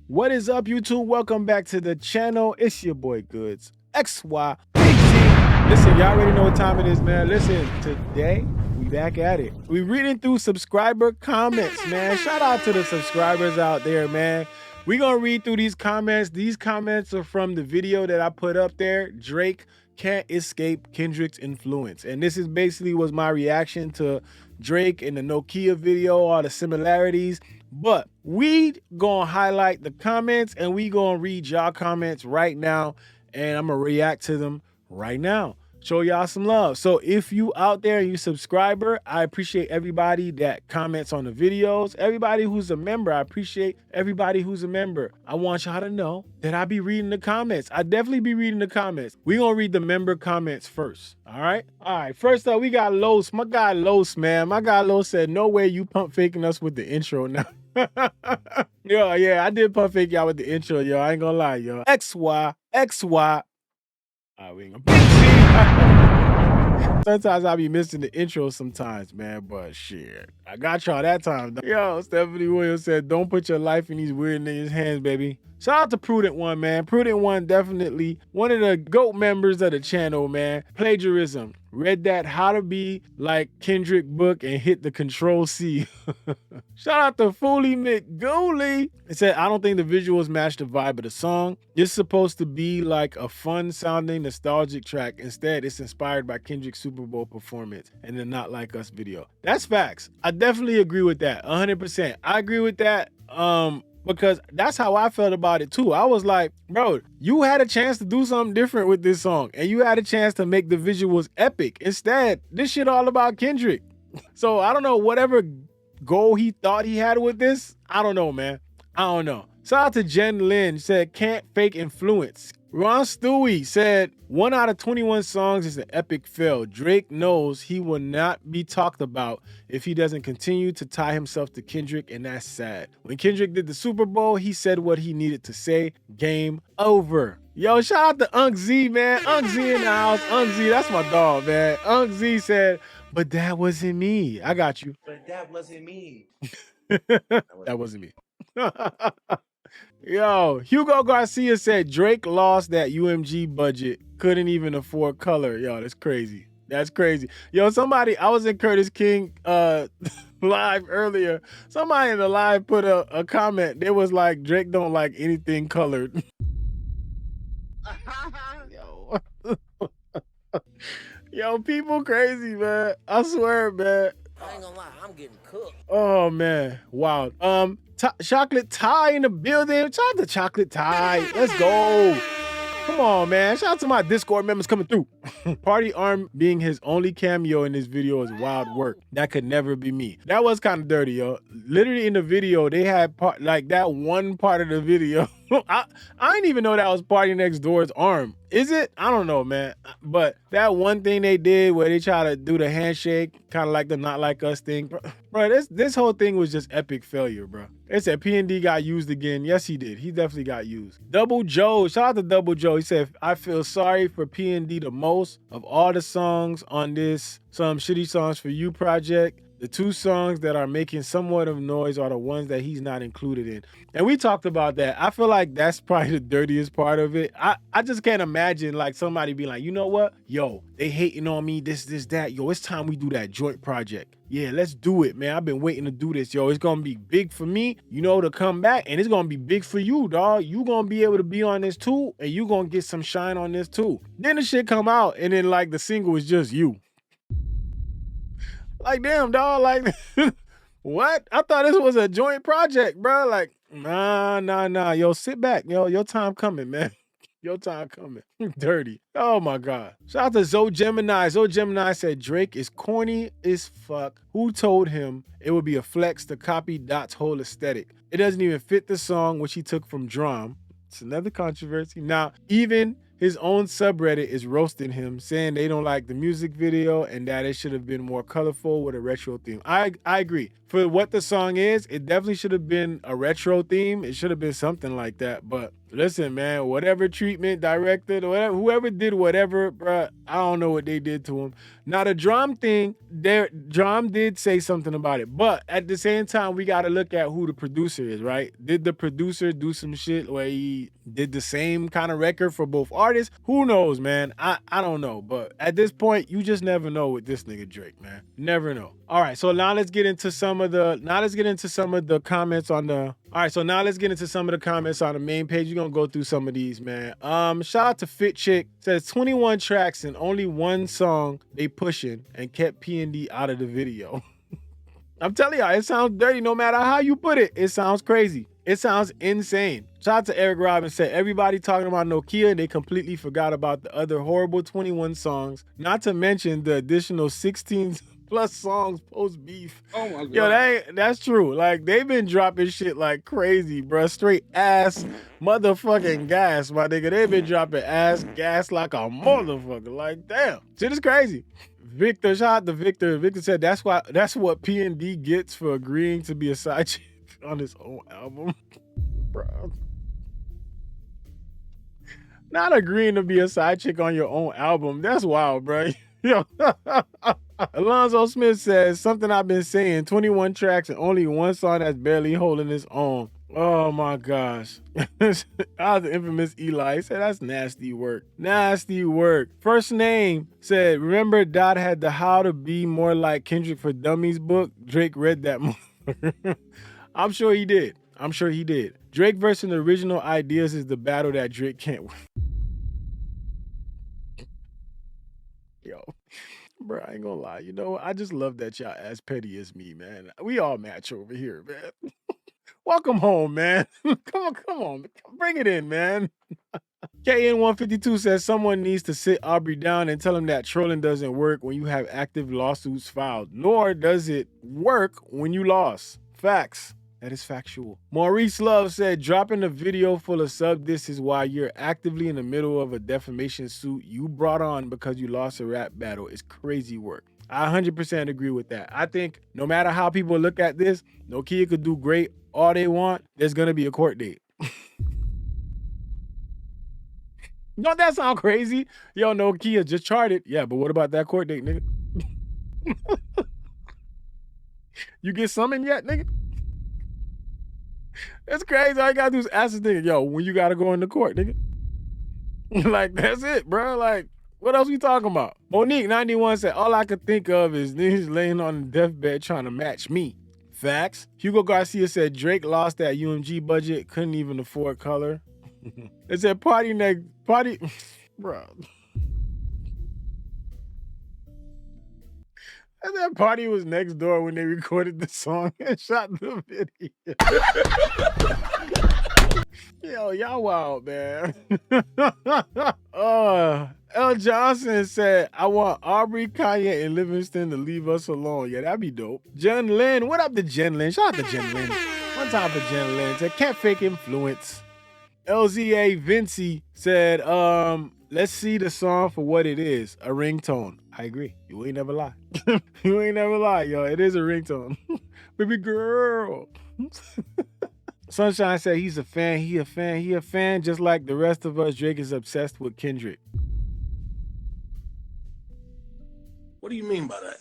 What is up, YouTube? Welcome back to the channel. It's your boy Goods XYBZ. Listen, y'all already know what time it is, man. Listen, today we back at it. We reading through subscriber comments, man. Shout out to the subscribers out there, man. We gonna read through these comments. These comments are from the video that I put up there. Drake can't escape Kendrick's influence, and this is basically was my reaction to Drake in the Nokia video, all the similarities. But we gonna highlight the comments and we gonna read y'all comments right now, and I'm gonna react to them right now. Show y'all some love. So if you out there and you subscriber, I appreciate everybody that comments on the videos. Everybody who's a member, I appreciate everybody who's a member. I want y'all to know that I be reading the comments. I definitely be reading the comments. We gonna read the member comments first. All right. First up, we got Los. My guy Los, man. My guy Los said, "No way you pump faking us with the intro now." Yo, yeah, I did pump fake y'all with the intro, yo. I ain't gonna lie, yo. XY. We ain't gonna Sometimes I be missing the intro sometimes, man, but shit, I got y'all that time. Yo, Stephanie Williams said, "Don't put your life in these weird niggas' hands, baby." Shout out to Prudent One, man. Prudent One, definitely one of the GOAT members of the channel, man. Plagiarism. Read that How to Be Like Kendrick book and hit the Control C. Shout out to Foley McGooley. It said, "I don't think the visuals match the vibe of the song. It's supposed to be like a fun sounding nostalgic track. Instead, it's inspired by Kendrick's Super Bowl performance and the Not Like Us video." That's facts. I definitely agree with that. 100%. I agree with that. Because that's how I felt about it too. I was like, bro, you had a chance to do something different with this song and you had a chance to make the visuals epic. Instead, this shit all about Kendrick. So I don't know, whatever goal he thought he had with this, I don't know, man. I don't know. Shout out to Jen Lynn, said, "Can't fake influence." Ron Stewie said, "1 out of 21 songs is an epic fail. Drake knows he will not be talked about if he doesn't continue to tie himself to Kendrick, and that's sad. When Kendrick did the Super Bowl, he said what he needed to say. Game over." Yo, shout out to Unc Z, man. Unc Z in the house. Unc Z, that's my dog, man. Unc Z said, "But that wasn't me." I got you. But that wasn't me. That wasn't me. Yo, Hugo Garcia said Drake lost that UMG budget, couldn't even afford color. Yo, that's crazy. That's crazy. Yo, somebody, I was in Curtis King live earlier. Somebody in the live put a comment. They was like, Drake don't like anything colored. Yo. Yo, people crazy, man. I swear, man. I ain't gonna lie, I'm getting cooked. Oh man, wow. Chocolate Tie in the building. Shout out to Chocolate Tie. Let's go. Come on, man. Shout out to my Discord members coming through. Party Arm being his only cameo in this video is wild work. That could never be me. That was kind of dirty, yo. Literally in the video, they had like that one part of the video. I didn't even know that was Party Next Door's arm. Is it? I don't know, man. But that one thing they did where they try to do the handshake, kind of like the Not Like Us thing. Bro, this whole thing was just epic failure, bro. It said P&D got used again. Yes, he did. He definitely got used. Double Joe, shout out to Double Joe. He said, "I feel sorry for P&D the most of all the songs on this Some Shitty Songs for You project. The 2 songs that are making somewhat of noise are the ones that he's not included in." And we talked about that. I feel like that's probably the dirtiest part of it. I just can't imagine like somebody being like, "You know what? Yo, they hating on me, this, that. Yo, it's time we do that joint project. Yeah, let's do it, man. I've been waiting to do this. Yo, it's gonna be big for me, you know, to come back, and it's gonna be big for you, dog. You gonna be able to be on this too, and you gonna get some shine on this too." Then the shit come out, and then like the single is just you. Like, damn, dog, like, what? I thought this was a joint project, bro. Like, nah. Yo, sit back. Yo, your time coming, man. Your time coming. Dirty. Oh, my God. Shout out to Zoe Gemini. Zoe Gemini said, "Drake is corny as fuck. Who told him it would be a flex to copy Dot's whole aesthetic? It doesn't even fit the song, which he took from Drum." It's another controversy. Now, even his own subreddit is roasting him, saying they don't like the music video and that it should have been more colorful with a retro theme. I agree. for what the song is, it definitely should have been a retro theme. It should have been something like that. But listen, man, whatever treatment directed or whatever, whoever did whatever, bruh, I don't know what they did to him. Now the drum thing, their drum did say something about it, but at the same time, we got to look at who the producer is, right? Did the producer do some shit where he did the same kind of record for both artists? Who knows, man? I don't know, but at this point, you just never know with this nigga Drake, man. Never know. All right, so now let's get into some of the comments on the. All right, so now let's get into some of the comments on the main page. You're gonna go through some of these, man. Shout out to Fit Chick. Says 21 tracks and only one song they pushing and kept P&D out of the video. I'm telling y'all, it sounds dirty no matter how you put it. It sounds crazy. It sounds insane. Shout out to Eric Robbins. Said everybody talking about Nokia and they completely forgot about the other horrible 21 songs. Not to mention the additional 16 plus songs post beef. Oh my God. Yo, that's true. Like they've been dropping shit like crazy, bro. Straight ass motherfucking gas, my nigga. They've been dropping ass gas like a motherfucker. Like damn, shit is crazy. Victor, shout out to Victor. Victor said that's what P&D gets for agreeing to be a side chick on his own album. Bro. Not agreeing to be a side chick on your own album. That's wild, bro. Yo. Alonzo Smith says something I've been saying, 21 tracks and only one song that's barely holding its own. Oh my gosh. I was the infamous Eli. He said that's nasty work. Nasty work. First name said, remember Dot had the How to Be More Like Kendrick for Dummies book? Drake read that motherfucker. I'm sure he did. I'm sure he did. Drake versus the original ideas is the battle that Drake can't win. Yo. Bro, I ain't gonna lie. You know, I just love that y'all as petty as me, man. We all match over here, man. Welcome home, man. Come on. Bring it in, man. KN152 says someone needs to sit Aubrey down and tell him that trolling doesn't work when you have active lawsuits filed, nor does it work when you lost. Facts. That is factual. Maurice Love said, dropping a video full of sub diss is why you're actively in the middle of a defamation suit you brought on because you lost a rap battle. It's crazy work. I 100% agree with that. I think no matter how people look at this, Nokia could do great all they want. There's going to be a court date. Don't that sound crazy? Yo, Nokia just charted. Yeah, but what about that court date, nigga? You get summoned yet, nigga? That's crazy. All you gotta do is ask this nigga, yo, when you gotta go into court, nigga. Like, that's it, bro. Like, what else we talking about? Monique91 said, all I could think of is niggas laying on the deathbed trying to match me. Facts. Hugo Garcia said, Drake lost that UMG budget, couldn't even afford color. It said, party, bro. And that party was next door when they recorded the song and shot the video. Yo, y'all wild, man. L. Johnson said, I want Aubrey, Kanye, and Livingston to leave us alone. Yeah, that'd be dope. Jen Lynn, what up to Jen Lynn? Shout out to Jen Lynn. One time for Jen Lynn. Said, can't fake influence. LZA Vinci said, let's see the song for what it is, a ringtone. I agree. You ain't never lie. You ain't never lie, yo. It is a ringtone. Baby girl. Sunshine said he's a fan. He a fan just like the rest of us. Drake is obsessed with Kendrick. What do you mean by that?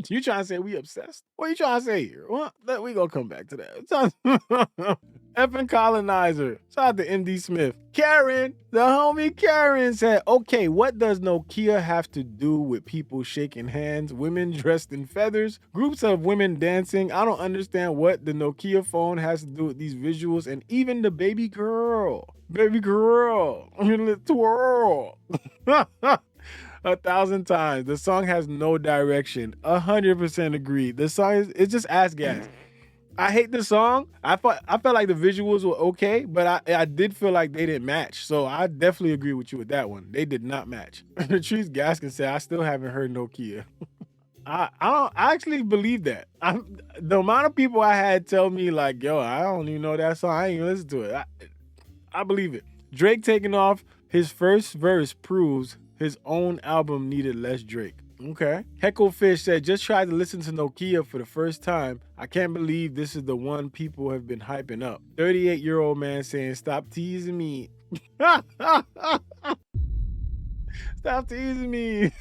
You trying to say we obsessed? What are you trying to say here? Well, we gonna come back to that. Effing colonizer. Shout out to MD Smith. Karen, the homie Karen said, okay, what does Nokia have to do with people shaking hands, women dressed in feathers, groups of women dancing? I don't understand what the Nokia phone has to do with these visuals and even the baby girl. Baby girl. I mean, the twirl. 1,000 times. The song has no direction. 100% agree. The song it's just ass gas. I hate the song. I felt like the visuals were okay, but I did feel like they didn't match. So I definitely agree with you with that one. They did not match. Patrice Gaskin said, I still haven't heard Nokia. I actually believe that. The amount of people I had tell me like, yo, I don't even know that song. I ain't even listen to it. I believe it. Drake taking off his first verse proves his own album needed less Drake. Okay. Hecklefish said, just tried to listen to Nokia for the first time. I can't believe this is the one people have been hyping up. 38-year-old man saying, stop teasing me. Stop teasing me.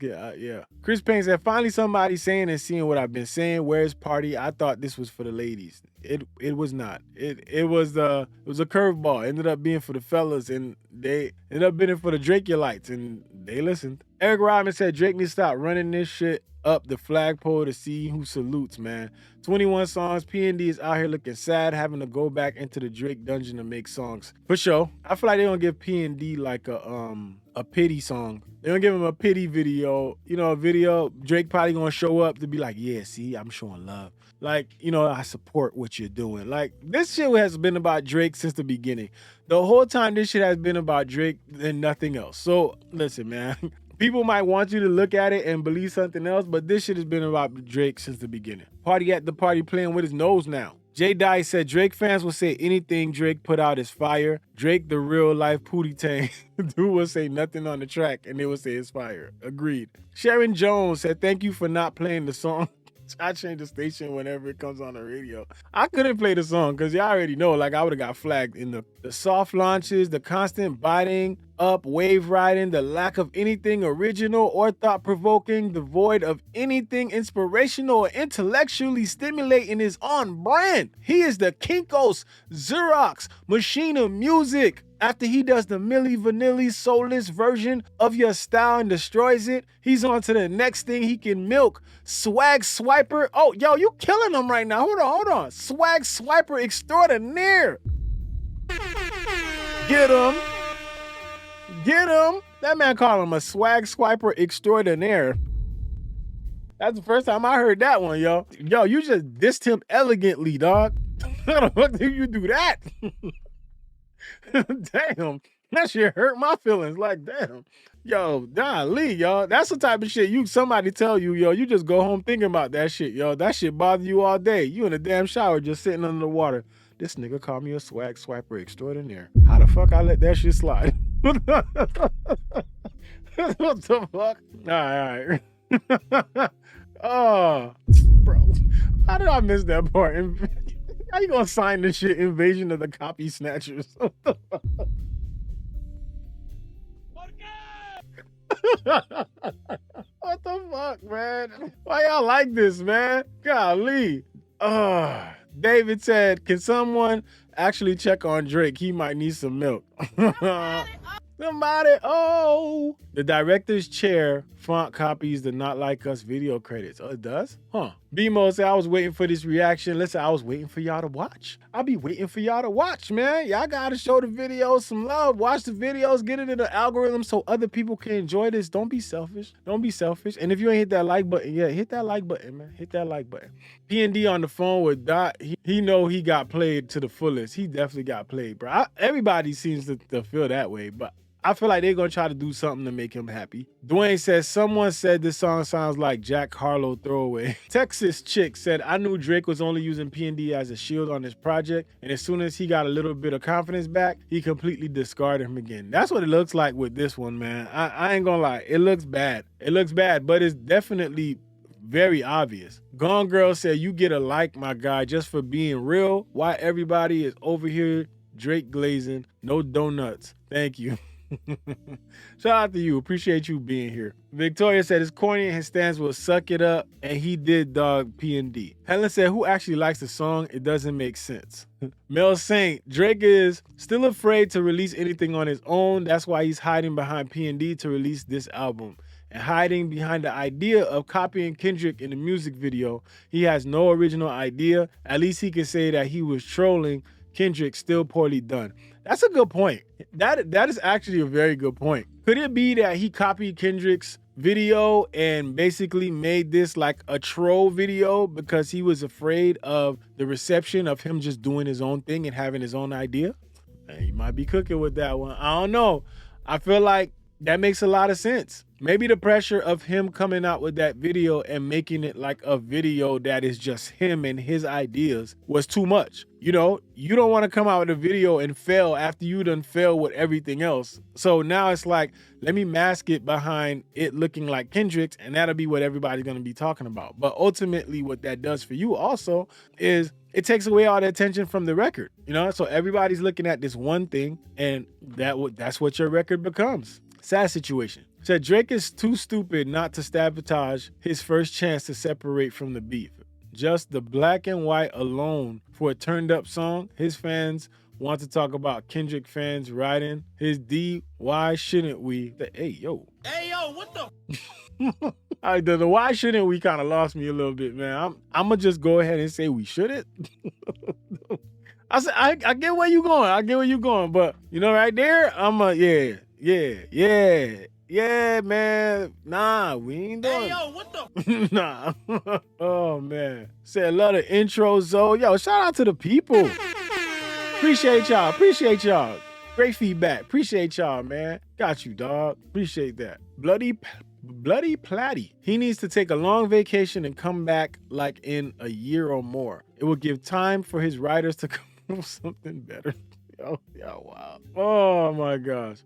Yeah. Chris Payne said, finally somebody saying and seeing what I've been saying. Where's party? I thought this was for the ladies. It was not. It was a curveball. Ended up being for the fellas, and they ended up being for the Drakeites, and they listened. Eric Rodman said Drake needs to stop running this shit up the flagpole to see who salutes, man. 21 songs. P&D is out here looking sad, having to go back into the Drake dungeon to make songs. For sure. I feel like they don't give P&D like a pity song. They don't give him a pity video. You know, a video, Drake probably gonna show up to be like, yeah, see, I'm showing love. Like, you know, I support what you're doing. Like, this shit has been about Drake since the beginning. The whole time this shit has been about Drake and nothing else. So, listen, man. People might want you to look at it and believe something else, but this shit has been about Drake since the beginning. Party at the party playing with his nose now. Jay Dye said Drake fans will say anything Drake put out is fire. Drake, the real life Pootie Tang. Dude will say nothing on the track and they will say it's fire. Agreed. Sharon Jones said thank you for not playing the song. I change the station whenever it comes on the radio. I couldn't play the song because y'all already know, like I would have got flagged in the soft launches, the constant biting up, wave riding, the lack of anything original or thought-provoking, the void of anything inspirational or intellectually stimulating is on brand. He is the Kinko's Xerox machine of music. After he does the Milli Vanilli soulless version of your style and destroys it, he's on to the next thing he can milk. Swag Swiper. Oh, yo, you killing him right now. Hold on. Swag Swiper extraordinaire. Get him. That man called him a swag swiper extraordinaire. That's the first time I heard that one, yo. Yo, you just dissed him elegantly, dog. How the fuck did you do that? Damn, that shit hurt my feelings. Like, damn. Yo, golly, y'all. That's the type of shit somebody tell you, yo, you just go home thinking about that shit, yo. That shit bother you all day. You in a damn shower just sitting under the water. This nigga called me a swag swiper extraordinaire. How the fuck I let that shit slide? What the fuck? All right. Oh, bro. How did I miss that part? How you gonna sign this shit? Invasion of the Copy Snatchers. What the fuck, man? Why y'all like this, man? Golly. David said, can someone actually check on Drake? He might need some milk. Somebody, oh. The director's chair font copies the Not Like Us video credits. Oh, it does? Huh. BMO said, I was waiting for this reaction. Listen, I was waiting for y'all to watch. I'll be waiting for y'all to watch, man. Y'all gotta show the videos some love. Watch the videos, get it in the algorithm so other people can enjoy this. Don't be selfish. Don't be selfish. And if you ain't hit that like button yet, hit that like button, man. Hit that like button. P&D on the phone with Dot. He know he got played to the fullest. He definitely got played, bro. Everybody seems to feel that way, but I feel like they're going to try to do something to make him happy. Dwayne says, someone said this song sounds like Jack Harlow throwaway. Texas Chick said, I knew Drake was only using P&D as a shield on this project, and as soon as he got a little bit of confidence back, he completely discarded him again. That's what it looks like with this one, man. I ain't going to lie. It looks bad. It looks bad, but it's definitely very obvious. Gone Girl said, you get a like, my guy, just for being real. Why everybody is over here Drake glazing, no donuts. Thank you. Shout out to you. Appreciate you being here. Victoria said his corny and his stance will suck it up, and he did dog P&D. Helen said, who actually likes the song? It doesn't make sense. Mel Saint, Drake is still afraid to release anything on his own. That's why he's hiding behind P&D to release this album. And hiding behind the idea of copying Kendrick in the music video. He has no original idea. At least he can say that he was trolling Kendrick, still poorly done. That's a good point. That is actually a very good point. Could it be that he copied Kendrick's video and basically made this like a troll video because he was afraid of the reception of him just doing his own thing and having his own idea? He might be cooking with that one. I don't know. I feel like That makes a lot of sense. Maybe the pressure of him coming out with that video and making it like a video that is just him and his ideas was too much. You know, you don't want to come out with a video and fail after you done failed with everything else. So now it's like, let me mask it behind it looking like Kendrick's, and that'll be what everybody's going to be talking about. But ultimately what that does for you also is it takes away all the attention from the record, you know? So everybody's looking at this one thing, and that's what your record becomes. Sad situation. Said Drake is too stupid not to sabotage his first chance to separate from the beef. Just the black and white alone for a turned up song. His fans want to talk about Kendrick fans writing his D. Why shouldn't we? Hey yo, what the? The why shouldn't we kind of lost me a little bit, man. I'm gonna just go ahead and say we shouldn't. I get where you going. But you know, right there, yeah, man. Nah, we ain't doing. What the? Nah. Oh man. Said love the intro, Zoe. Yo, shout out to the people. Appreciate y'all. Great feedback. Appreciate y'all, man. Got you, dog. Appreciate that. Bloody Platty. He needs to take a long vacation and come back like in a year or more. It will give time for his writers to come up with something better. Yo, wow. Oh my gosh.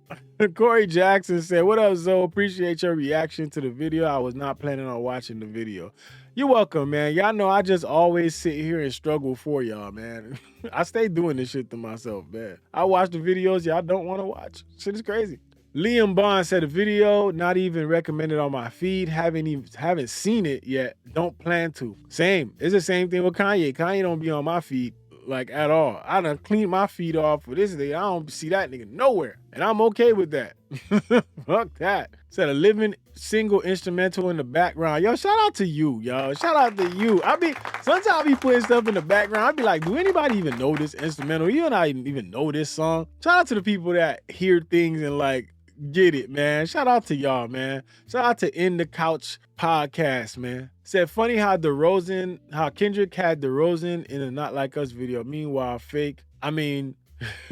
Corey Jackson said, what up, Zoe? Appreciate your reaction to the video. I was not planning on watching the video. You're welcome, man. Y'all know I just always sit here and struggle for y'all, man. I stay doing this shit to myself, man. I watch the videos y'all don't want to watch. Shit is crazy. Liam Bond said, a video not even recommended on my feed. Haven't seen it yet. Don't plan to. Same. It's the same thing with Kanye. Kanye don't be on my feed like at all. I done cleaned my feed off for this thing. I don't see that nigga nowhere. And I'm okay with that. Fuck that. Said a living single instrumental in the background. Yo, shout out to you, yo. Shout out to you. Sometimes I be putting stuff in the background. I be like, do anybody even know this instrumental? You and I even know this song. Shout out to the people that hear things and like get it, man. Shout out to y'all, man. Shout out to In the Couch podcast, man. Said funny how Kendrick had DeRozan in a Not Like Us video. Meanwhile,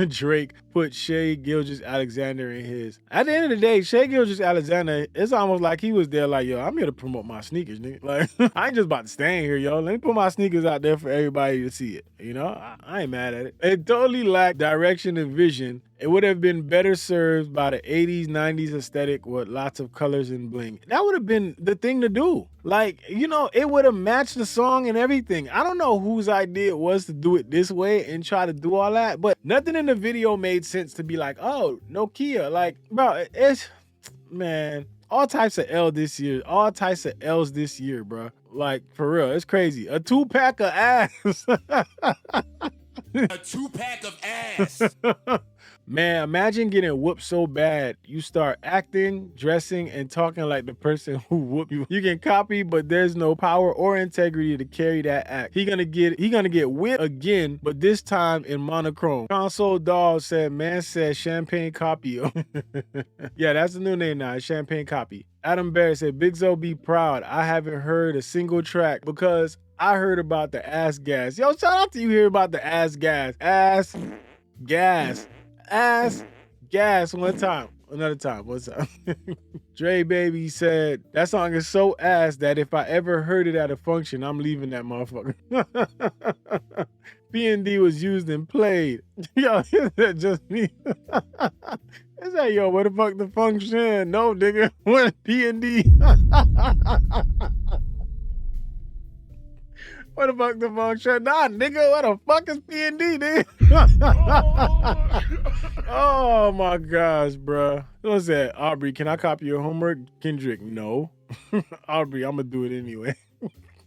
Drake put Shea Gilgeous-Alexander in his. At the end of the day, Shea Gilgeous-Alexander, it's almost like he was there like, yo, I'm here to promote my sneakers, nigga. Like, I ain't just about to stand here, yo. Let me put my sneakers out there for everybody to see it. You know, I ain't mad at it. It totally lacked direction and vision. It would have been better served by the 80s, 90s aesthetic with lots of colors and bling. That would have been the thing to do. Like, you know, it would have matched the song and everything. I don't know whose idea it was to do it this way and try to do all that, but nothing in the video made sense to be like, oh, Nokia. Like, bro, man, all types of L's this year, bro. Like, for real, it's crazy. A 2-pack of ass. A 2-pack of ass. Man, imagine getting whooped so bad you start acting, dressing, and talking like the person who whooped you. You can copy, but there's no power or integrity to carry that act. He gonna get whipped again, but this time in monochrome. Console Dog said, man said champagne copy. Yeah, that's the new name now, Champagne Copy. Adam Barrett said, Big Zoe be proud. I haven't heard a single track because I heard about the ass gas. Yo, shout out to you here about the ass gas. Ass gas one time. Another time. What's up? Dre Baby said, that song is so ass that if I ever heard it at a function, I'm leaving that motherfucker. P&D was used and played. Yo, is that just me? It's like, yo, where the fuck the function? No, nigga. What P&D? What the fuck the function? Nah, nigga, what the fuck is P&D, nigga? Oh my gosh, bro. What's that? Aubrey, can I copy your homework? Kendrick, no. Aubrey, I'm gonna do it anyway.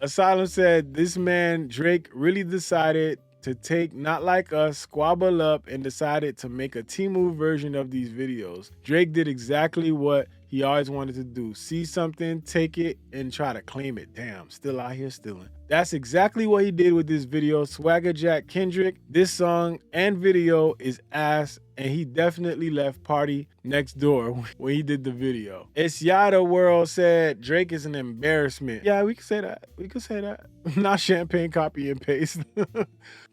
Asylum said, this man, Drake, really decided to take Not Like Us, squabble up, and decided to make a Temu version of these videos. Drake did exactly what he always wanted to do. See something, take it, and try to claim it. Damn, still out here stealing. That's exactly what he did with this video. Swagger Jack Kendrick, this song and video is ass, and he definitely left Party Next Door when he did the video. It's Yada World said Drake is an embarrassment. Yeah, we can say that. Not champagne copy and paste.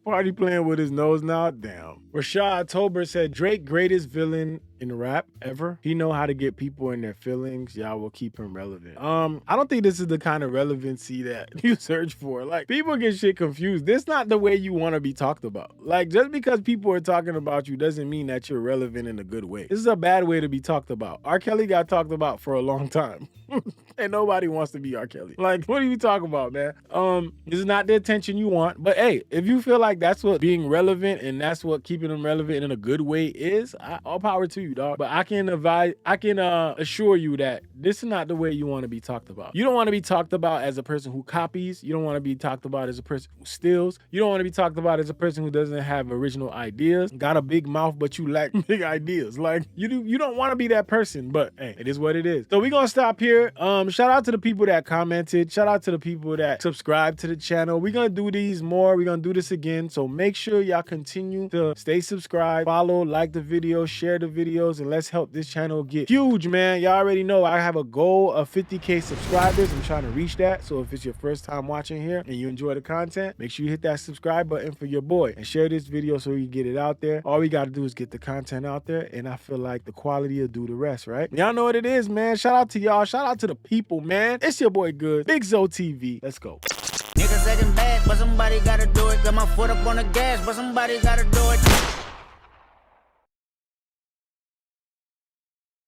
Party playing with his nose now. Damn. Rashad Tober said Drake greatest villain in rap ever. He know how to get people in their feelings. Y'all will keep him relevant. I don't think this is the kind of relevancy that you search for. Like, people get shit confused. This not the way you want to be talked about. Like, just because people are talking about you doesn't mean that you're relevant in a good way. This is a bad way to be talked about. R. Kelly got talked about for a long time. And nobody wants to be R. Kelly. Like, what are you talking about, man? This is not the attention you want. But hey, if you feel like that's what being relevant and that's what keeping them relevant in a good way is, all power to you, dog. But I can assure you that this is not the way you want to be talked about. You don't want to be talked about as a person who copies. You don't want to be talked about as a person who steals. You don't want to be talked about as a person who doesn't have original ideas. Got a big mouth, but you lack big ideas. Like, you don't want to be that person, but hey, it is what it is. So we're gonna stop here. Shout out to the people that commented. Shout out to the people that subscribe to the channel. We're gonna do these more. We're gonna do this again. So make sure y'all continue to stay subscribed, follow, like the video, share the videos, and let's help this channel get huge, man. Y'all already know I have a goal of 50K subscribers. I'm trying to reach that. So if it's your first time watching here and you enjoy the content, make sure you hit that subscribe button for your boy and share this video so you get it out there. All we gotta do is get the content out there, and I feel like the quality will do the rest, right? Y'all know what it is, man. Shout out to y'all. Shout out to the people, man. It's your boy Good, BigZoeTV. Let's go. Niggas acting bad, but somebody gotta do it. Got my foot up on the gas, but somebody gotta do it.